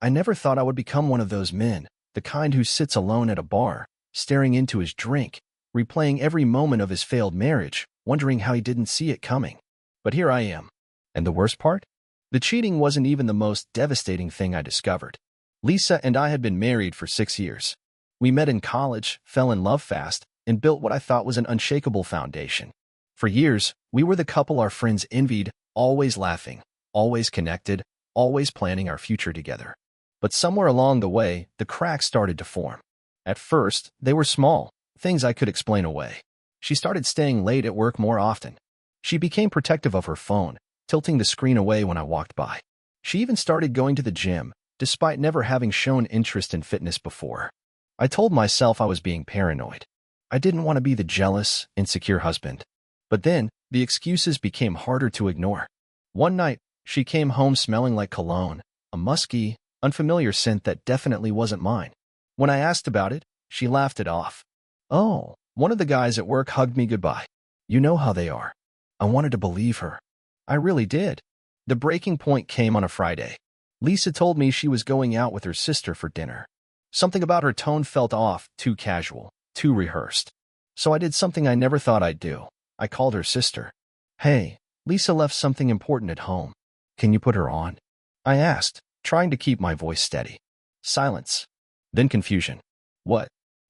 I never thought I would become one of those men, the kind who sits alone at a bar, staring into his drink, replaying every moment of his failed marriage, wondering how he didn't see it coming. But here I am. And the worst part? The cheating wasn't even the most devastating thing I discovered. Lisa and I had been married for 6 years. We met in college, fell in love fast, and built what I thought was an unshakable foundation. For years, we were the couple our friends envied, always laughing, always connected, always planning our future together. But somewhere along the way, the cracks started to form. At first, they were small, things I could explain away. She started staying late at work more often. She became protective of her phone, tilting the screen away when I walked by. She even started going to the gym, despite never having shown interest in fitness before. I told myself I was being paranoid. I didn't want to be the jealous, insecure husband. But then, the excuses became harder to ignore. One night, she came home smelling like cologne, a musky, unfamiliar scent that definitely wasn't mine. When I asked about it, she laughed it off. "Oh, one of the guys at work hugged me goodbye. You know how they are." I wanted to believe her. I really did. The breaking point came on a Friday. Lisa told me she was going out with her sister for dinner. Something about her tone felt off, too casual, too rehearsed. So I did something I never thought I'd do. I called her sister. "Hey, Lisa left something important at home. Can you put her on?" I asked, trying to keep my voice steady. Silence. Then confusion. "What?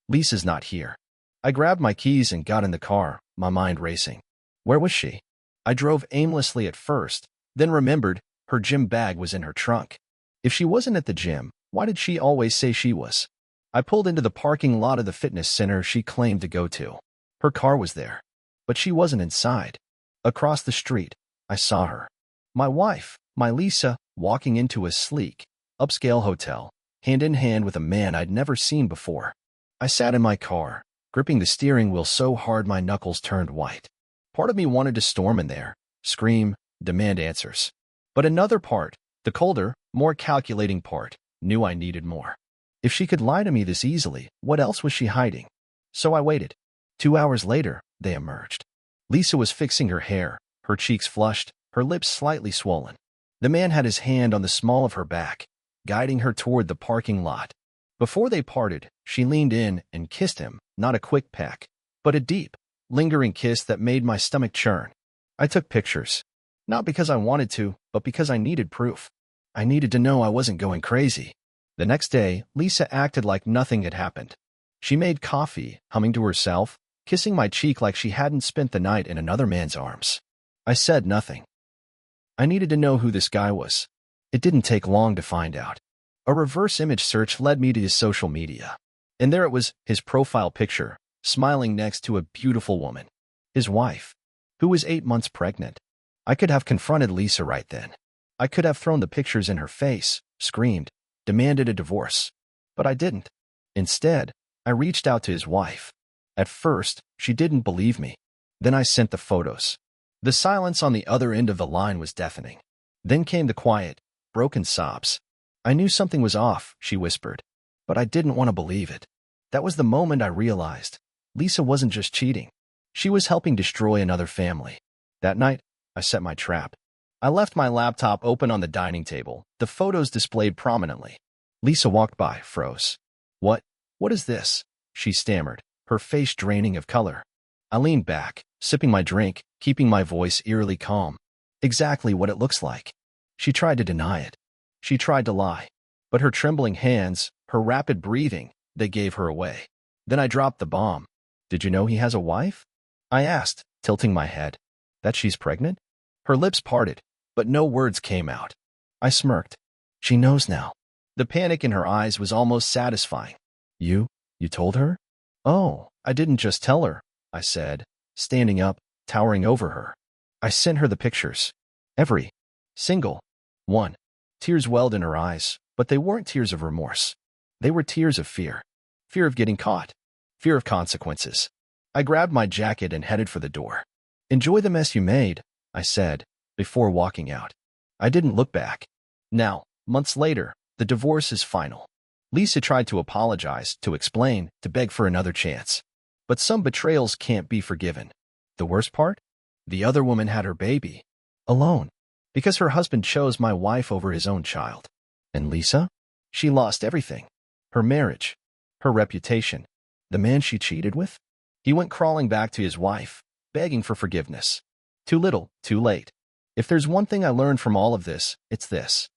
Lisa's not here." I grabbed my keys and got in the car, my mind racing. Where was she? I drove aimlessly at first, then remembered her gym bag was in her trunk. If she wasn't at the gym, why did she always say she was? I pulled into the parking lot of the fitness center she claimed to go to. Her car was there, but she wasn't inside. Across the street, I saw her. My wife, my Lisa, walking into a sleek, upscale hotel, hand in hand with a man I'd never seen before. I sat in my car, gripping the steering wheel so hard my knuckles turned white. Part of me wanted to storm in there, scream, demand answers. But another part, the colder, more calculating part, knew I needed more. If she could lie to me this easily, what else was she hiding? So I waited. 2 hours later, they emerged. Lisa was fixing her hair, her cheeks flushed, her lips slightly swollen. The man had his hand on the small of her back, guiding her toward the parking lot. Before they parted, she leaned in and kissed him, not a quick peck, but a deep, lingering kiss that made my stomach churn. I took pictures. Not because I wanted to, but because I needed proof. I needed to know I wasn't going crazy. The next day, Lisa acted like nothing had happened. She made coffee, humming to herself, kissing my cheek like she hadn't spent the night in another man's arms. I said nothing. I needed to know who this guy was. It didn't take long to find out. A reverse image search led me to his social media. And there it was, his profile picture, smiling next to a beautiful woman. His wife, who was 8 months pregnant. I could have confronted Lisa right then. I could have thrown the pictures in her face, screamed, demanded a divorce. But I didn't. Instead, I reached out to his wife. At first, she didn't believe me. Then I sent the photos. The silence on the other end of the line was deafening. Then came the quiet, broken sobs. "I knew something was off," she whispered. But I didn't want to believe it. That was the moment I realized. Lisa wasn't just cheating. She was helping destroy another family. That night, I set my trap. I left my laptop open on the dining table, the photos displayed prominently. Lisa walked by, froze. What is this?" she stammered, her face draining of color. I leaned back, sipping my drink, keeping my voice eerily calm. "Exactly what it looks like." She tried to deny it. She tried to lie. But her trembling hands, her rapid breathing, they gave her away. Then I dropped the bomb. "Did you know he has a wife?" I asked, tilting my head. "That she's pregnant?" Her lips parted, but no words came out. I smirked. She knows now. The panic in her eyes was almost satisfying. You told her?" "Oh, I didn't just tell her," I said, standing up, towering over her. I sent her the pictures. Every single one. Tears welled in her eyes, but they weren't tears of remorse. They were tears of fear. Fear of getting caught. Fear of consequences. I grabbed my jacket and headed for the door. "Enjoy the mess you made," I said, before walking out. I didn't look back. Now, months later, the divorce is final. Lisa tried to apologize, to explain, to beg for another chance. But some betrayals can't be forgiven. The worst part? The other woman had her baby. Alone. Because her husband chose my wife over his own child. And Lisa? She lost everything. Her marriage, her reputation, the man she cheated with. He went crawling back to his wife, begging for forgiveness. Too little, too late. If there's one thing I learned from all of this, it's this.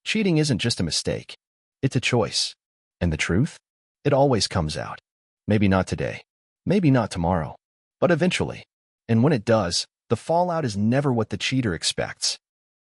Cheating isn't just a mistake. It's a choice. And the truth? It always comes out. Maybe not today. Maybe not tomorrow. But eventually. And when it does, the fallout is never what the cheater expects.